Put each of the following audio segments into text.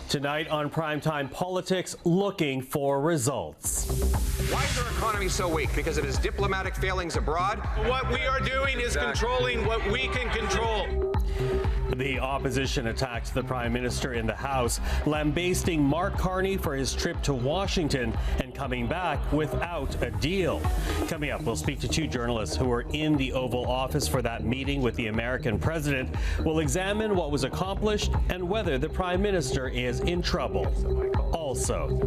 Tonight on Primetime Politics, looking for results. Why is our economy so weak? Because of his diplomatic failings abroad? What we are doing is controlling what we can control. The opposition attacked the Prime Minister in the House, lambasting Mark Carney for his trip to Washington and coming back without a deal. Coming up, we'll speak to two journalists who were in the Oval Office for that meeting with the American president. We'll examine what was accomplished and whether the Prime Minister is in trouble. Also,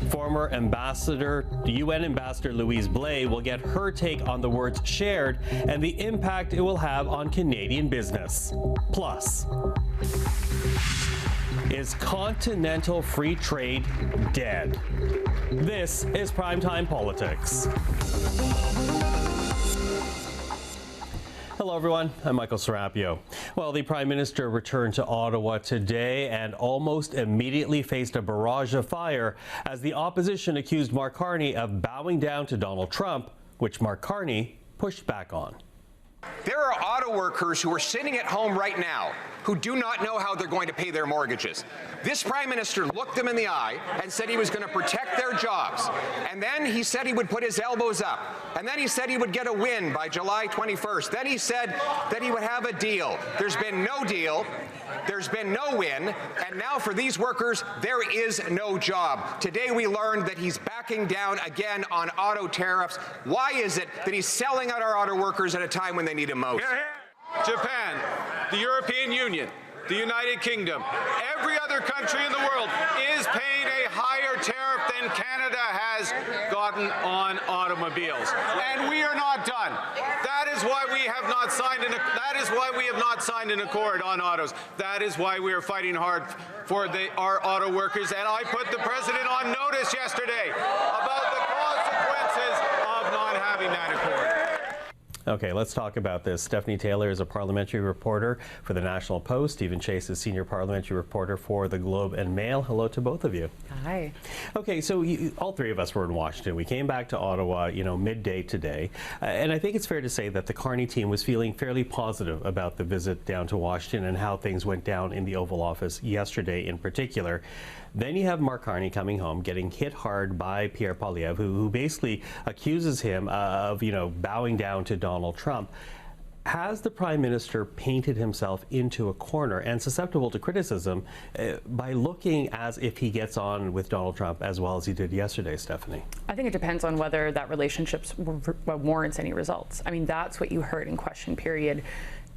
former UN Ambassador Louise Blais will get her take on the words shared and the impact it will have on Canadian business. Plus, is continental free trade dead? This is Primetime Politics. Hello, everyone. I'm Michael Serapio. Well, the Prime Minister returned to Ottawa today and almost immediately faced a barrage of fire as the opposition accused Mark Carney of bowing down to Donald Trump, which Mark Carney pushed back on. There are auto workers who are sitting at home right now who do not know how they're going to pay their mortgages. This Prime Minister looked them in the eye and said he was going to protect their jobs. And then he said he would put his elbows up. And then he said he would get a win by July 21st. Then he said that he would have a deal. There's been no deal. There's been no win. And now for these workers, there is no job. Today we learned that he's backing down again on auto tariffs. Why is it that he's selling out our auto workers at a time when they need him most? Japan, the European Union, the United Kingdom, every other country in the world is paying a higher tariff than Canada has gotten on automobiles. And we are not done. That is why we have not signed an accord on autos. That is why we are fighting hard for our auto workers. And I put the president on notice yesterday about the consequences of not having that accord. Okay, let's talk about this. Stephanie Taylor is a parliamentary reporter for the National Post. Stephen Chase is senior parliamentary reporter for the Globe and Mail. Hello to both of you. Hi. Okay, so all three of us were in Washington. We came back to Ottawa, midday today. And I think it's fair to say that the Carney team was feeling fairly positive about the visit down to Washington and how things went down in the Oval Office yesterday in particular. Then you have Mark Carney coming home, getting hit hard by Pierre Poilievre, who basically accuses him of, bowing down to Donald Trump. Has the Prime Minister painted himself into a corner and susceptible to criticism by looking as if he gets on with Donald Trump as well as he did yesterday, Stephanie? I think it depends on whether that relationship warrants any results. I mean, that's what you heard in question period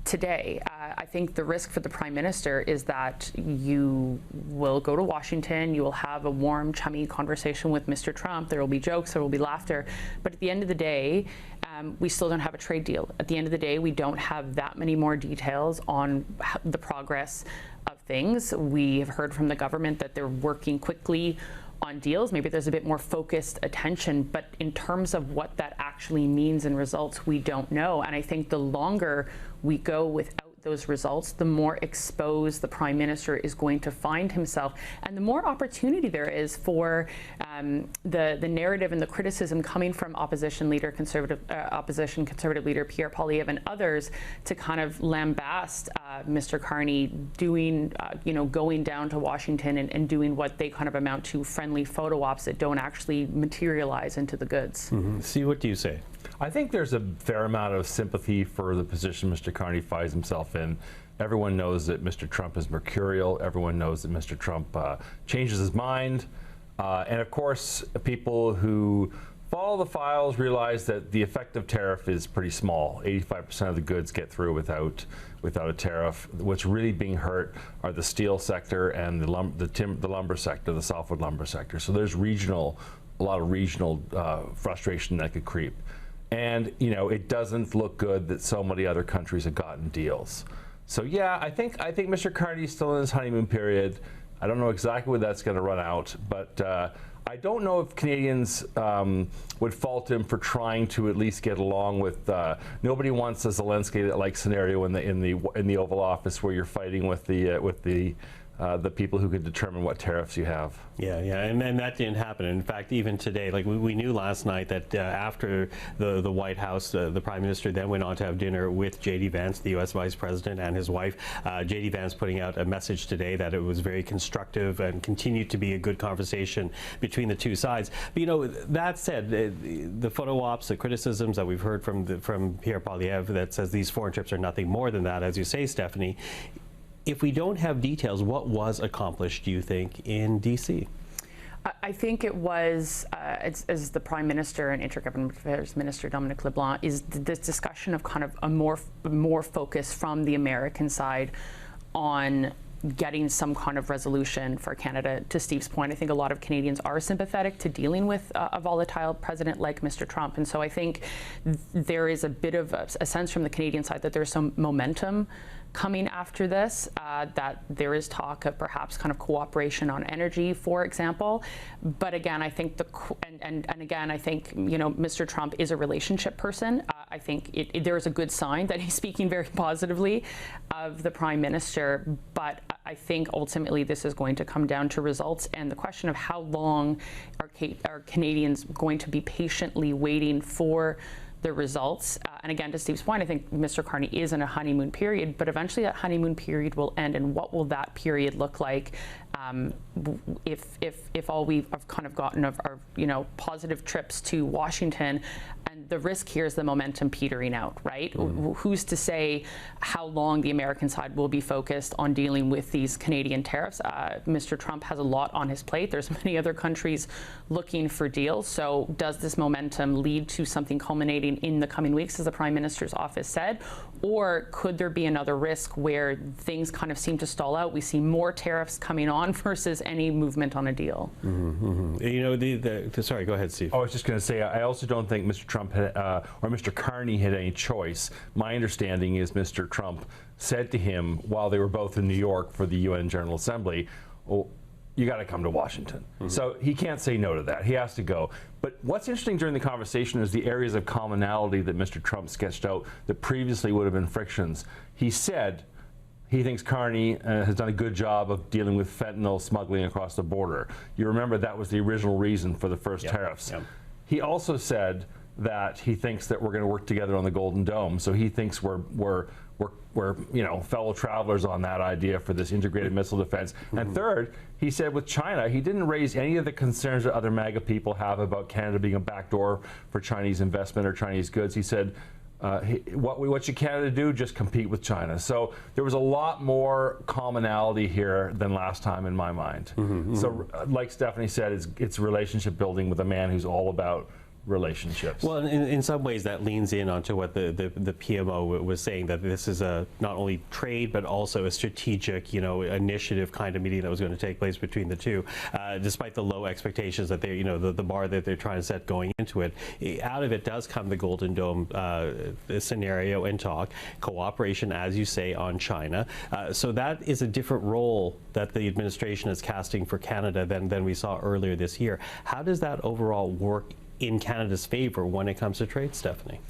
today. I think the risk for the Prime Minister is that you will go to Washington, you will have a warm, chummy conversation with Mr. Trump, there will be jokes, there will be laughter, but at the end of the day, we still don't have a trade deal. At the end of the day, we don't have that many more details on the progress of things. We have heard from the government that they're working quickly on deals. Maybe there's a bit more focused attention, but in terms of what that actually means in results, we don't know. And I think the longer we go without those results, the more exposed the Prime Minister is going to find himself, and the more opportunity there is for the narrative and the criticism coming from opposition conservative leader Pierre Poilievre and others to kind of lambast Mr. Carney doing, going down to Washington and doing what they kind of amount to friendly photo ops that don't actually materialize into the goods. Mm-hmm. See, what do you say? I think there's a fair amount of sympathy for the position Mr. Carney finds himself in. Everyone knows that Mr. Trump is mercurial. Everyone knows that Mr. Trump changes his mind. And of course, people who follow the files realize that the effective tariff is pretty small. 85% of the goods get through without a tariff. What's really being hurt are the steel sector and the lumber sector, the softwood lumber sector. So there's a lot of regional frustration that could creep. And, it doesn't look good that so many other countries have gotten deals. So, yeah, I think Mr. Carney is still in his honeymoon period. I don't know exactly when that's going to run out, but I don't know if Canadians would fault him for trying to at least get along with. Nobody wants a Zelensky-like scenario in the Oval Office where you're fighting with the the people who could determine what tariffs you have. Yeah, and that didn't happen. In fact, even today, like we knew last night that after the White House, the Prime Minister then went on to have dinner with J.D. Vance, the U.S. Vice President, and his wife. J.D. Vance putting out a message today that it was very constructive and continued to be a good conversation between the two sides. But, you know, that said, the photo ops, the criticisms that we've heard from Pierre Poilievre that says these foreign trips are nothing more than that, as you say, Stephanie. If we don't have details, what was accomplished, do you think, in D.C.? I think it was, as the Prime Minister and Intergovernmental Affairs Minister Dominic LeBlanc, is this discussion of kind of a more focus from the American side on getting some kind of resolution for Canada. To Steve's point, I think a lot of Canadians are sympathetic to dealing with a volatile president like Mr. Trump. And so I think there is a bit of a sense from the Canadian side that there's some momentum coming after this, that there is talk of perhaps kind of cooperation on energy, for example. But again, I think and again, I think, you know, Mr. Trump is a relationship person. I think there is a good sign that he's speaking very positively of the Prime Minister, but I think ultimately this is going to come down to results and the question of how long are Canadians going to be patiently waiting for the results. And again, to Steve's point, I think Mr. Carney is in a honeymoon period, but eventually that honeymoon period will end. And what will that period look like if all we've kind of gotten are, you know, positive trips to Washington? And the risk here is the momentum petering out, right? Who's to say how long the American side will be focused on dealing with these Canadian tariffs? Mr. Trump has a lot on his plate. There's many other countries looking for deals. So does this momentum lead to something culminating in the coming weeks, as the Prime Minister's office said? Or could there be another risk where things kind of seem to stall out? We see more tariffs coming on versus any movement on a deal. You know, sorry, go ahead, Steve. I was just going to say, I also don't think Mr. Trump had, or Mr. Carney had any choice. My understanding is Mr. Trump said to him while they were both in New York for the UN General Assembly, "Oh, you got to come to Washington." So he can't say no to that. He has to go. But what's interesting during the conversation is the areas of commonality that Mr. Trump sketched out that previously would have been frictions. He said he thinks Carney has done a good job of dealing with fentanyl smuggling across the border. You remember that was the original reason for the first tariffs. He also said that he thinks that we're going to work together on the Golden Dome. So he thinks we're you know, fellow travelers on that idea for this integrated missile defense. And third, he said with China, he didn't raise any of the concerns that other MAGA people have about Canada being a backdoor for Chinese investment or Chinese goods. He said, what should Canada do? Just compete with China. So there was a lot more commonality here than last time in my mind. So like Stephanie said, it's relationship building with a man who's all about relationships. Well, in some ways that leans in onto what the PMO was saying, that this is a not only trade but also a strategic, you know, initiative kind of meeting that was going to take place between the two, despite the low expectations that they, you know, the bar that they're trying to set going into it. Out of it does come the Golden Dome scenario and talk, cooperation, as you say, on China. So that is a different role that the administration is casting for Canada than we saw earlier this year. How does that overall work in Canada's favor when it comes to trade, Stephanie?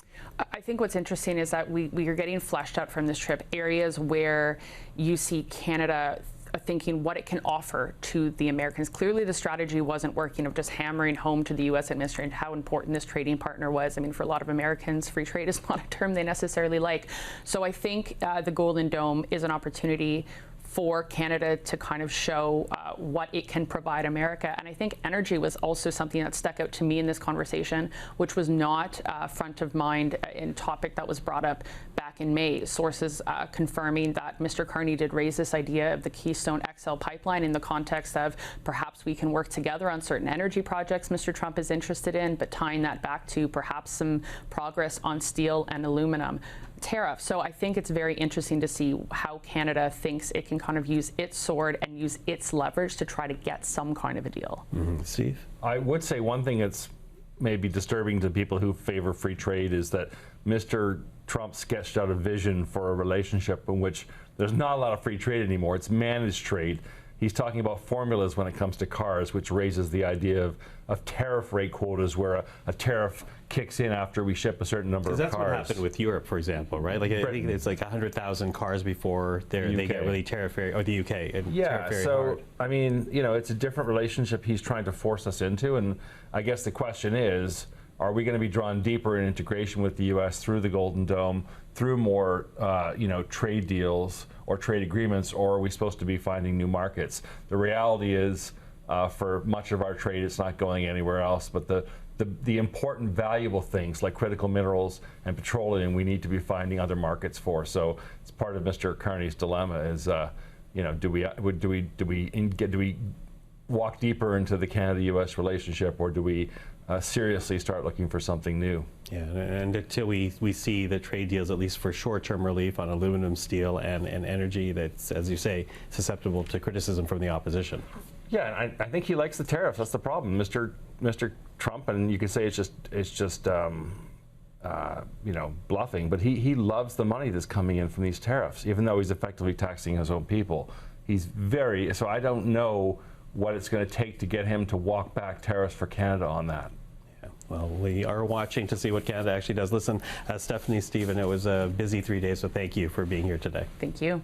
I think what's interesting is that we are getting fleshed out from this trip areas where you see Canada thinking what it can offer to the Americans. Clearly the strategy wasn't working of just hammering home to the U.S. administration how important this trading partner was. I mean, for a lot of Americans, free trade is not a term they necessarily like. So I think the Golden Dome is an opportunity for Canada to kind of show what it can provide America. And I think energy was also something that stuck out to me in this conversation, which was not front of mind in topic that was brought up back in May. Sources confirming that Mr. Carney did raise this idea of the Keystone XL pipeline in the context of perhaps we can work together on certain energy projects Mr. Trump is interested in, but tying that back to perhaps some progress on steel and aluminum tariff. So I think it's very interesting to see how Canada thinks it can kind of use its sword and use its leverage to try to get some kind of a deal. Steve? I would say one thing that's maybe disturbing to people who favor free trade is that Mr. Trump sketched out a vision for a relationship in which there's not a lot of free trade anymore. It's managed trade. He's talking about formulas when it comes to cars, which raises the idea of tariff rate quotas, where a tariff kicks in after we ship a certain number of cars. That's what happened with Europe, for example, right? Like I think it's like 100,000 cars before they get really tariff rate, or the UK. Yeah, so I mean, you know, it's a different relationship he's trying to force us into, and I guess the question is, are we going to be drawn deeper in integration with the U.S. through the Golden Dome, through more, you know, trade deals or trade agreements, or are we supposed to be finding new markets? The reality is, for much of our trade, it's not going anywhere else. But the important, valuable things like critical minerals and petroleum, we need to be finding other markets for. So it's part of Mr. Carney's dilemma: is, you know, do we walk deeper into the Canada-U.S. relationship, or do we seriously start looking for something new? Yeah, and until we see the trade deals, at least for short-term relief on aluminum, steel, and energy, that's, as you say, susceptible to criticism from the opposition. Yeah, and I think he likes the tariffs. That's the problem, Mr. Trump, and you can say it's just you know, bluffing, but he loves the money that's coming in from these tariffs, even though he's effectively taxing his own people. So I don't know what it's going to take to get him to walk back tariffs for Canada on that. Yeah. Well, we are watching to see what Canada actually does. Listen, Stephanie, Stephen, it was a busy 3 days, so thank you for being here today. Thank you.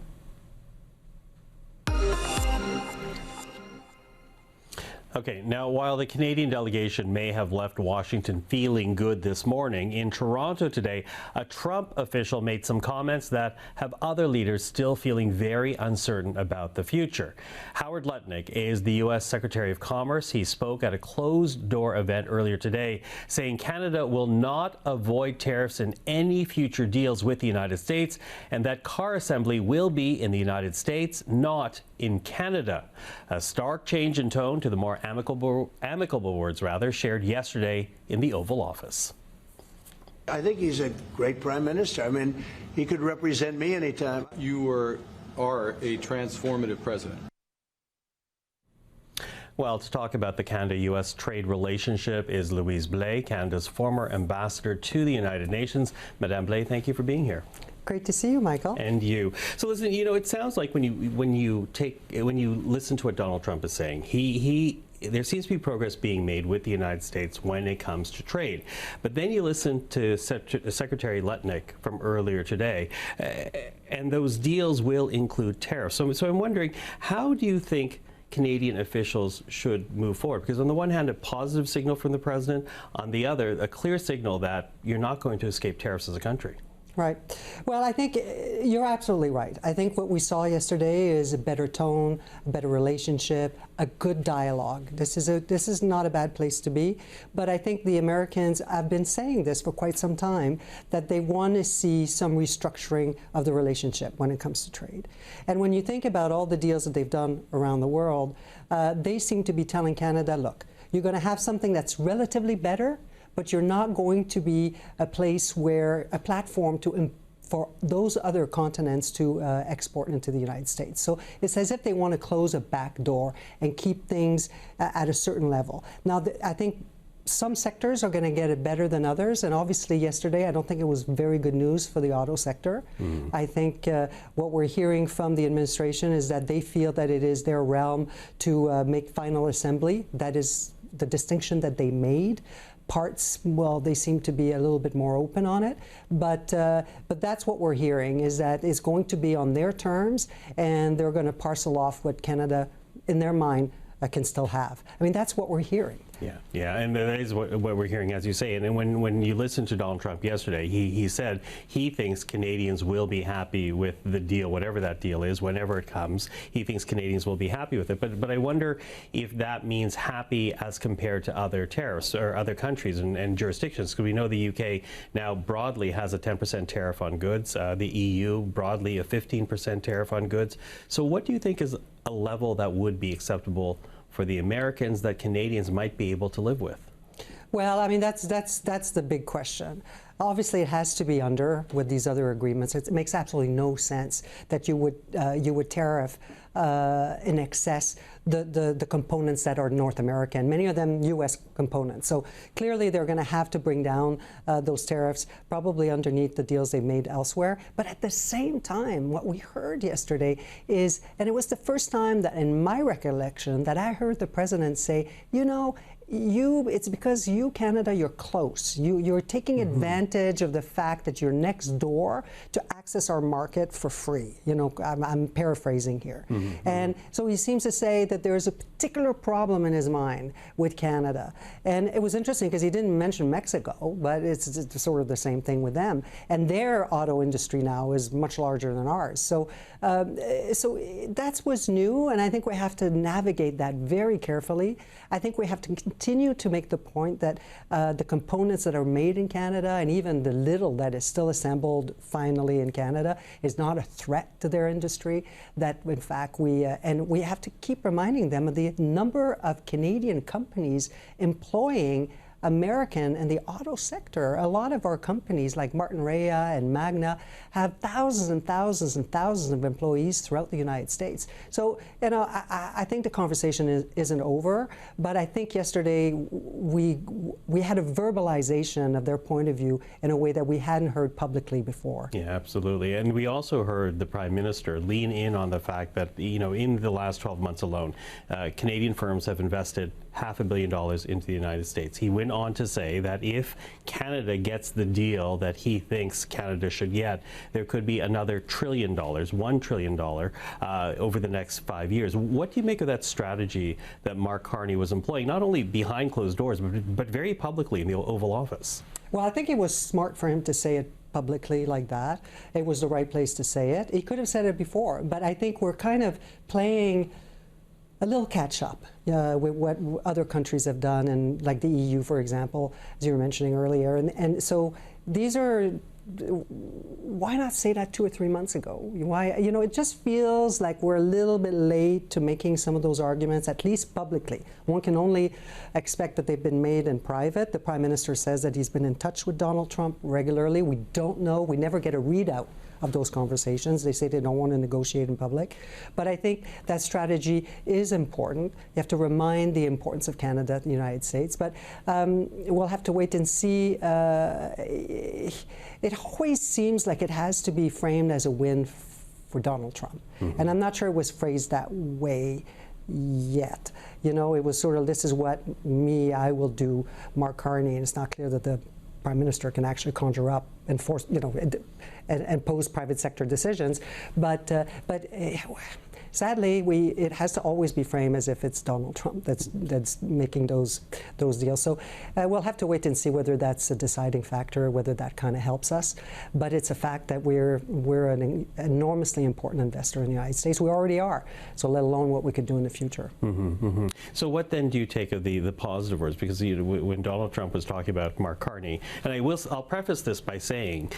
Okay, now while the Canadian delegation may have left Washington feeling good this morning, in Toronto today, a Trump official made some comments that have other leaders still feeling very uncertain about the future. Howard Lutnick is the U.S. Secretary of Commerce. He spoke at a closed-door event earlier today, saying Canada will not avoid tariffs in any future deals with the United States, and that car assembly will be in the United States, not in Canada. A stark change in tone to the more amicable words shared yesterday in the Oval Office. I think he's a great prime minister. I mean, he could represent me anytime. You are a transformative president. Well, to talk about the Canada-U.S. trade relationship is Louise Blais, Canada's former ambassador to the United Nations. Madame Blais, thank you for being here. Great to see you, Michael. And you. So listen, you know, it sounds like when you listen to what Donald Trump is saying, there seems to be progress being made with the United States when it comes to trade. But then you listen to Secretary Lutnick from earlier today, and those deals will include tariffs. So I'm wondering, how do you think Canadian officials should move forward? Because on the one hand, a positive signal from the president, on the other, a clear signal that you're not going to escape tariffs as a country. Right. Well, I think you're absolutely right. I think what we saw yesterday is a better tone, a better relationship, a good dialogue. This is not a bad place to be. But I think the Americans have been saying this for quite some time, that they want to see some restructuring of the relationship when it comes to trade. And when you think about all the deals that they've done around the world, they seem to be telling Canada, look, you're going to have something that's relatively better, but you're not going to be a place where a platform for those other continents to export into the United States. So it's as if they want to close a back door and keep things at a certain level. Now, I think some sectors are going to get it better than others, and obviously yesterday I don't think it was very good news for the auto sector. I think what we're hearing from the administration is that they feel that it is their realm to make final assembly. That is the distinction that they made. Parts, well, they seem to be a little bit more open on it, but that's what we're hearing, is that it's going to be on their terms, and they're going to parcel off what Canada, in their mind, can still have. I mean, that's what we're hearing. Yeah, and that is what we're hearing, as you say. And then when you listen to Donald Trump yesterday, he said he thinks Canadians will be happy with the deal, whatever that deal is, whenever it comes. He thinks Canadians will be happy with it. But I wonder if that means happy as compared to other tariffs or other countries and jurisdictions. Because we know the UK now broadly has a 10% tariff on goods. The EU broadly a 15% tariff on goods. So what do you think is a level that would be acceptable for the Americans that Canadians might be able to live with? Well, I mean, that's the big question. Obviously, it has to be under with these other agreements. It makes absolutely no sense that you would tariff in excess the components that are North American, many of them U.S. components. So clearly they're going to have to bring down those tariffs, probably underneath the deals they've made elsewhere. But at the same time, what we heard yesterday is, and it was the first time that in my recollection that I heard the president say, you know, it's because you, Canada, you're close. You're taking advantage of the fact that you're next door to access our market for free. You know, I'm paraphrasing here. And so he seems to say that there's a particular problem in his mind with Canada. And it was interesting because he didn't mention Mexico, but it's sort of the same thing with them. And their auto industry now is much larger than ours. So that's what's new, and I think we have to navigate that very carefully. I think we have to continue to make the point that the components that are made in Canada, and even the little that is still assembled finally in Canada, is not a threat to their industry. That in fact we have to keep reminding them of the number of Canadian companies employing American and the auto sector. A lot of our companies like Martin Rea and Magna have thousands and thousands and thousands of employees throughout the United States. So, you know, I think the conversation isn't over, but I think yesterday we had a verbalization of their point of view in a way that we hadn't heard publicly before. Yeah, absolutely. And we also heard the Prime Minister lean in on the fact that, you know, in the last 12 months alone, Canadian firms have invested $500 million into the United States. He went on to say that if Canada gets the deal that he thinks Canada should get, there could be another $1 trillion, $1 trillion over the next 5 years. What do you make of that strategy that Mark Carney was employing, not only behind closed doors, but very publicly in the Oval Office? Well, I think it was smart for him to say it publicly like that. It was the right place to say it. He could have said it before, but I think we're kind of playing a little catch up with what other countries have done, and like the EU, for example, as you were mentioning earlier. And so these are, why not say that 2 or 3 months ago? Why, you know, it just feels like we're a little bit late to making some of those arguments, at least publicly. One can only expect that they've been made in private. The Prime Minister says that he's been in touch with Donald Trump regularly. We don't know. We never get a readout of those conversations. They say they don't want to negotiate in public. But I think that strategy is important. You have to remind the importance of Canada and the United States. But we'll have to wait and see. It always seems like it has to be framed as a win for Donald Trump. And I'm not sure it was phrased that way yet. You know, it was sort of, this is what I will do, Mark Carney, and it's not clear that the Prime Minister can actually conjure up and force, you know, and pose private sector decisions. But sadly, it has to always be framed as if it's Donald Trump that's making those deals. So we'll have to wait and see whether that's a deciding factor, whether that kind of helps us. But it's a fact that we're an enormously important investor in the United States. We already are. So let alone what we could do in the future. So what then do you take of the positive words? Because when Donald Trump was talking about Mark Carney, and I'll preface this by saying,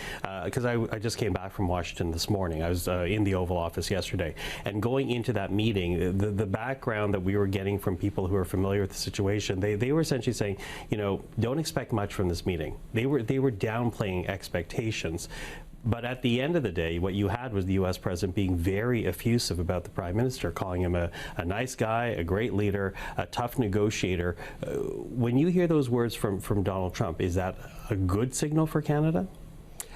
because I just came back from Washington this morning. I was in the Oval Office yesterday, and going into that meeting, the background that we were getting from people who are familiar with the situation, they were essentially saying, you know, don't expect much from this meeting. They were downplaying expectations. But at the end of the day, what you had was the U.S. president being very effusive about the Prime Minister, calling him a nice guy, a great leader, a tough negotiator. When you hear those words from Donald Trump, is that a good signal for Canada?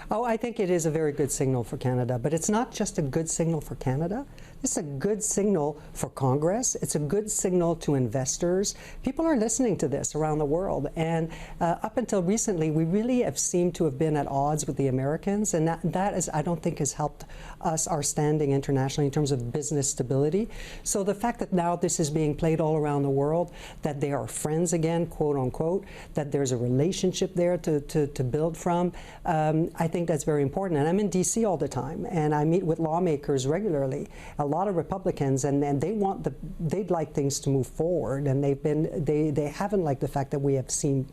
Oh, I think it is a very good signal for Canada, but it's not just a good signal for Canada. It's a good signal for Congress. It's a good signal to investors. People are listening to this around the world, and up until recently, we really have seemed to have been at odds with the Americans, and that is, I don't think, has helped us, our standing internationally in terms of business stability. So the fact that now this is being played all around the world, that they are friends again, quote unquote, that there's a relationship there to build from, I think that's very important. And I'm in D.C. all the time, and I meet with lawmakers regularly, a lot of Republicans, and they'd like things to move forward, and they haven't liked the fact that we have seemed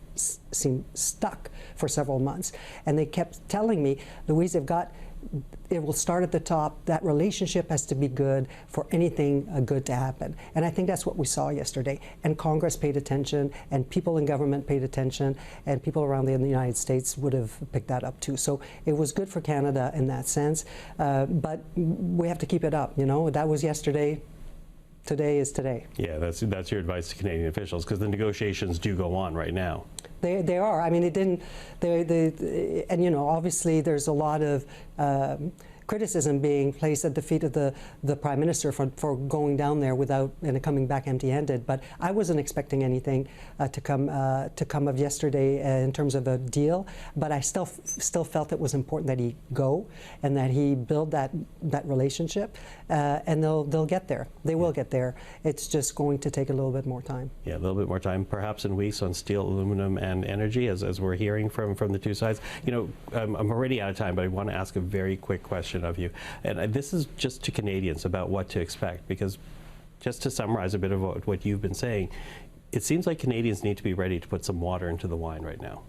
stuck for several months. And they kept telling me, Louise, it will start at the top. That relationship has to be good for anything good to happen. And I think that's what we saw yesterday. And Congress paid attention, and people in government paid attention, and people around the United States would have picked that up too. So it was good for Canada in that sense. But we have to keep it up. You know, that was yesterday. Today is today. Yeah, that's your advice to Canadian officials, because the negotiations do go on right now. They are. I mean, it didn't. And you know, obviously, there's a lot of criticism being placed at the feet of the Prime Minister for going down there without and coming back empty-handed. But I wasn't expecting anything to come of yesterday in terms of a deal. But I still felt it was important that he go and that he build that relationship, and they'll get there. They will get there. It's just going to take a little bit more time. Yeah, a little bit more time, perhaps in weeks, on steel, aluminum, and energy, as we're hearing from the two sides. You know, I'm already out of time, but I want to ask a very quick question of you, and this is just to Canadians about what to expect, because just to summarize a bit of what you've been saying, it seems like Canadians need to be ready to put some water into the wine right now.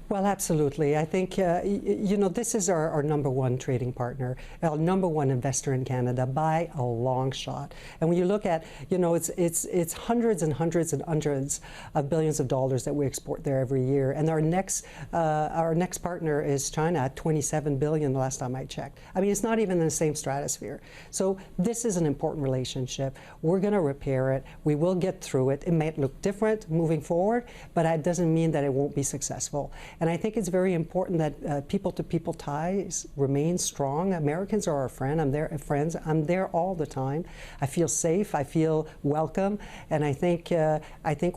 Well, absolutely. I think, you know, this is our number one trading partner, our number one investor in Canada by a long shot. And when you look at, you know, it's hundreds and hundreds and hundreds of billions of dollars that we export there every year. And our next partner is China at 27 billion the last time I checked. I mean, it's not even in the same stratosphere. So this is an important relationship. We're going to repair it. We will get through it. It might look different moving forward, but that doesn't mean that it won't be successful. And I think it's very important that people-to-people ties remain strong. Americans are our friend. I'm their friends. I'm there all the time. I feel safe. I feel welcome. And I think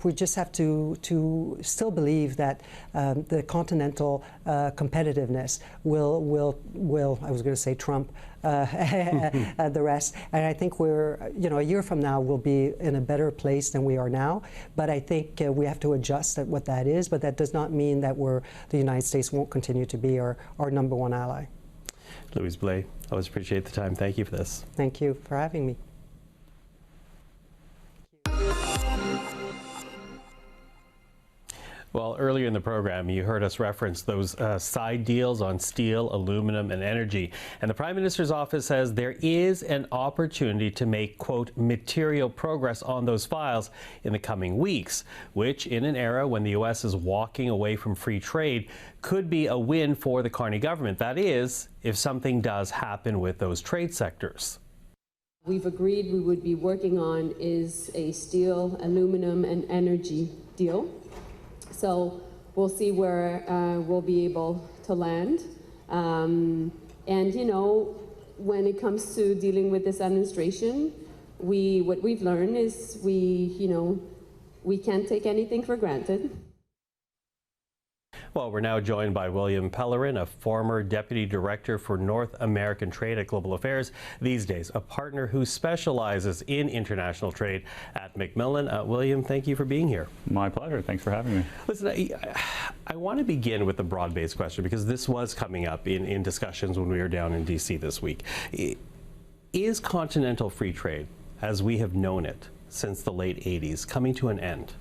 we just have to still believe that the continental competitiveness will I was going to say trump the rest. And I think we're, you know, a year from now we'll be in a better place than we are now. But I think we have to adjust at what that is. But that does not mean that the United States won't continue to be our number one ally. Louise Blais, always appreciate the time. Thank you for this. Thank you for having me. Well, earlier in the program, you heard us reference those side deals on steel, aluminum, and energy. And the Prime Minister's office says there is an opportunity to make, quote, material progress on those files in the coming weeks, which, in an era when the U.S. is walking away from free trade, could be a win for the Carney government. That is, if something does happen with those trade sectors. We've agreed we would be working on is a steel, aluminum, and energy deal. So we'll see where we'll be able to land. And, you know, when it comes to dealing with this administration, what we've learned is we can't take anything for granted. Well, we're now joined by William Pellerin, a former Deputy Director for North American Trade at Global Affairs, these days a partner who specializes in international trade at Macmillan. William, thank you for being here. My pleasure. Thanks for having me. Listen, I want to begin with the broad-based question, because this was coming up in discussions when we were down in D.C. this week. Is continental free trade, as we have known it since the late 80s, coming to an end?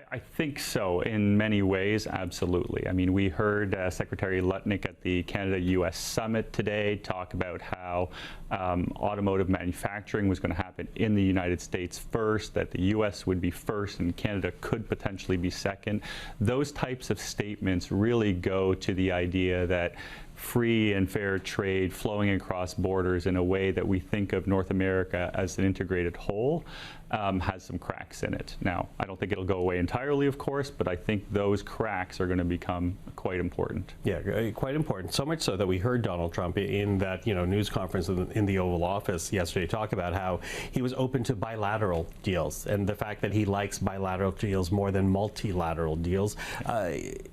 I think so, in many ways, absolutely. I mean, we heard Secretary Lutnick at the Canada-U.S. summit today talk about how automotive manufacturing was going to happen in the United States first, that the U.S. would be first and Canada could potentially be second. Those types of statements really go to the idea that free and fair trade flowing across borders in a way that we think of North America as an integrated whole has some cracks in it. Now, I don't think it'll go away entirely, of course, but I think those cracks are going to become quite important. Yeah, quite important. So much so that we heard Donald Trump in that news conference in the Oval Office yesterday talk about how he was open to bilateral deals, and the fact that he likes bilateral deals more than multilateral deals.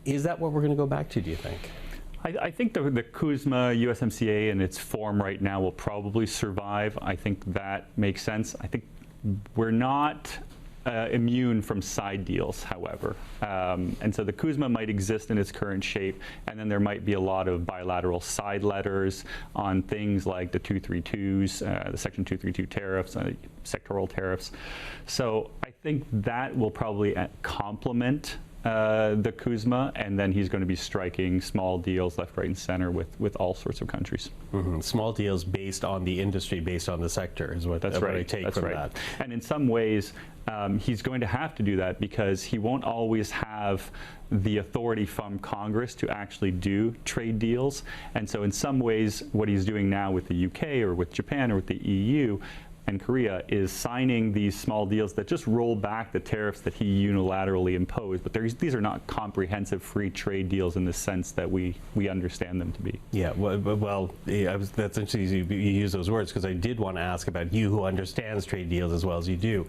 Is that what we're going to go back to, do you think? I think the CUSMA USMCA in its form right now will probably survive. I think that makes sense. I think we're not immune from side deals, however. And so the CUSMA might exist in its current shape, and then there might be a lot of bilateral side letters on things like the 232s, the Section 232 tariffs, sectoral tariffs. So I think that will probably complement the CUSMA, and then he's going to be striking small deals left, right, and center with all sorts of countries. Mm-hmm. Small deals based on the industry, based on the sector, is what That's right. I take That's from right. that. And in some ways, he's going to have to do that because he won't always have the authority from Congress to actually do trade deals. And so in some ways, what he's doing now with the UK or with Japan or with the EU and Korea is signing these small deals that just roll back the tariffs that he unilaterally imposed. But these are not comprehensive free trade deals in the sense that we understand them to be. Yeah, that's interesting you use those words, because I did want to ask about you, who understands trade deals as well as you do.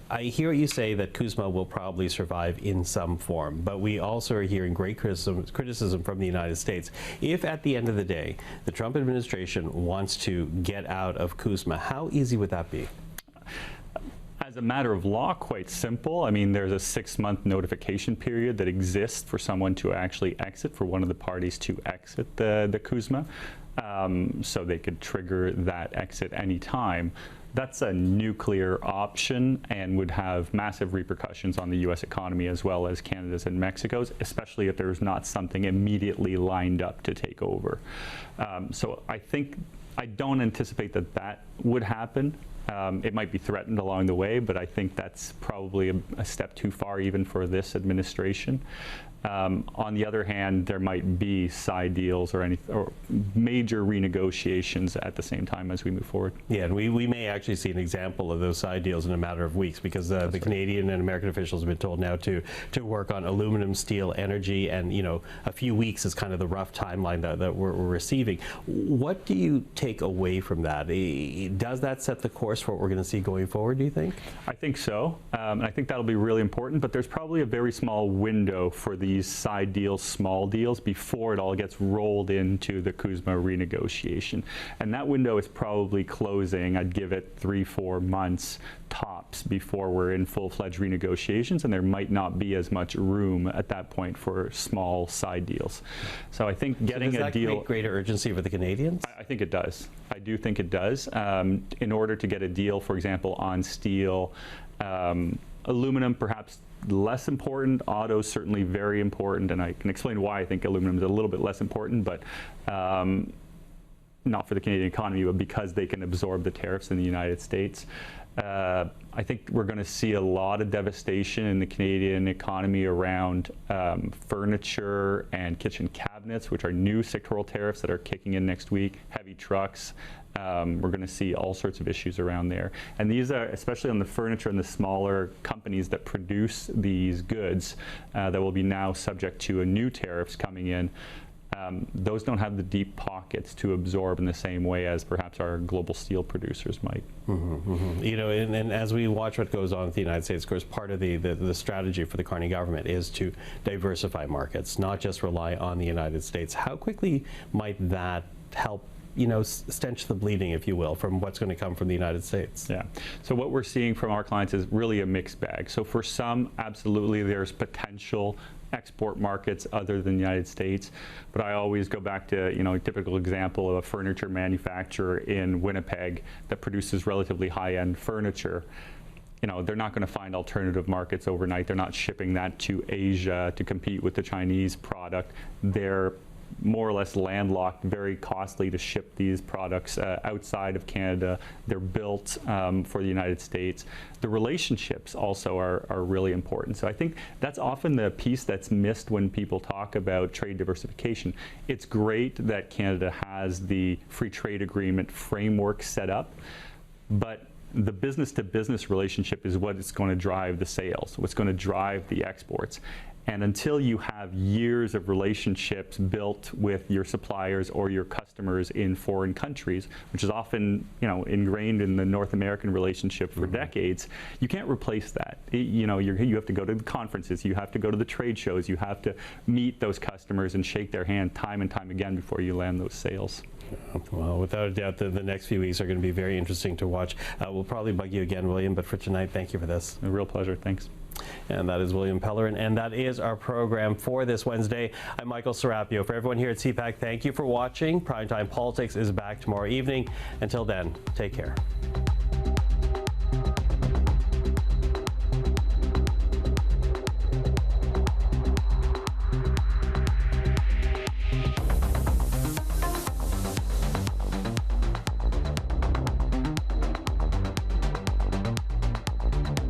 I hear you say that CUSMA will probably survive in some form, but we also are hearing great criticism from the United States. If at the end of the day, the Trump administration wants to get out of CUSMA, how easy would that be? As a matter of law, quite simple. I mean, there's a 6-month notification period that exists for someone to actually exit, for one of the parties to exit the CUSMA, so they could trigger that exit any time. That's a nuclear option and would have massive repercussions on the U.S. economy as well as Canada's and Mexico's, especially if there's not something immediately lined up to take over. So I don't anticipate that would happen. It might be threatened along the way, but I think that's probably a step too far even for this administration. On the other hand, there might be side deals or major renegotiations at the same time as we move forward. Yeah, and we may actually see an example of those side deals in a matter of weeks, because the Canadian and American officials have been told now to work on aluminum, steel, energy, and a few weeks is kind of the rough timeline that we're receiving. What do you take away from that? Does that set the course for what we're going to see going forward, do you think? I think so. I think that'll be really important, but there's probably a very small window for these side deals, small deals, before it all gets rolled into the CUSMA renegotiation. And that window is probably closing. I'd give it 3-4 months tops before we're in full-fledged renegotiations, and there might not be as much room at that point for small side deals. So I think getting a deal... Does that create greater urgency for the Canadians? I think it does. I do think it does. In order to get a deal, for example, on steel, aluminum perhaps less important, auto certainly very important, and I can explain why I think aluminum is a little bit less important, but not for the Canadian economy, but because they can absorb the tariffs in the United States. I think we're going to see a lot of devastation in the Canadian economy around furniture and kitchen cabinets, which are new sectoral tariffs that are kicking in next week, heavy trucks. We're going to see all sorts of issues around there. And these are, especially on the furniture and the smaller companies that produce these goods, that will be now subject to a new tariffs coming in. Those don't have the deep pockets to absorb in the same way as perhaps our global steel producers might. And as we watch what goes on with the United States, of course, part of the strategy for the Carney government is to diversify markets, not just rely on the United States. How quickly might that help stench the bleeding, if you will, from what's going to come from the United States? Yeah. So what we're seeing from our clients is really a mixed bag. So for some, absolutely, there's potential export markets other than the United States. But I always go back to, a typical example of a furniture manufacturer in Winnipeg that produces relatively high-end furniture. They're not going to find alternative markets overnight. They're not shipping that to Asia to compete with the Chinese product. They're more or less landlocked, very costly to ship these products outside of Canada. They're built for the United States. The relationships also are really important. So I think that's often the piece that's missed when people talk about trade diversification. It's great that Canada has the free trade agreement framework set up, but the business-to-business relationship is what is going to drive the sales, what's going to drive the exports. And until you have years of relationships built with your suppliers or your customers in foreign countries, which is often, ingrained in the North American relationship for decades, you can't replace that. You have to go to the conferences, you have to go to the trade shows, you have to meet those customers and shake their hand time and time again before you land those sales. Well, without a doubt, the next few weeks are going to be very interesting to watch. We'll probably bug you again, William, but for tonight, thank you for this. A real pleasure. Thanks. And that is William Pellerin, and that is our program for this Wednesday. I'm Michael Serapio. For everyone here at CPAC, thank you for watching. Primetime Politics is back tomorrow evening. Until then, take care.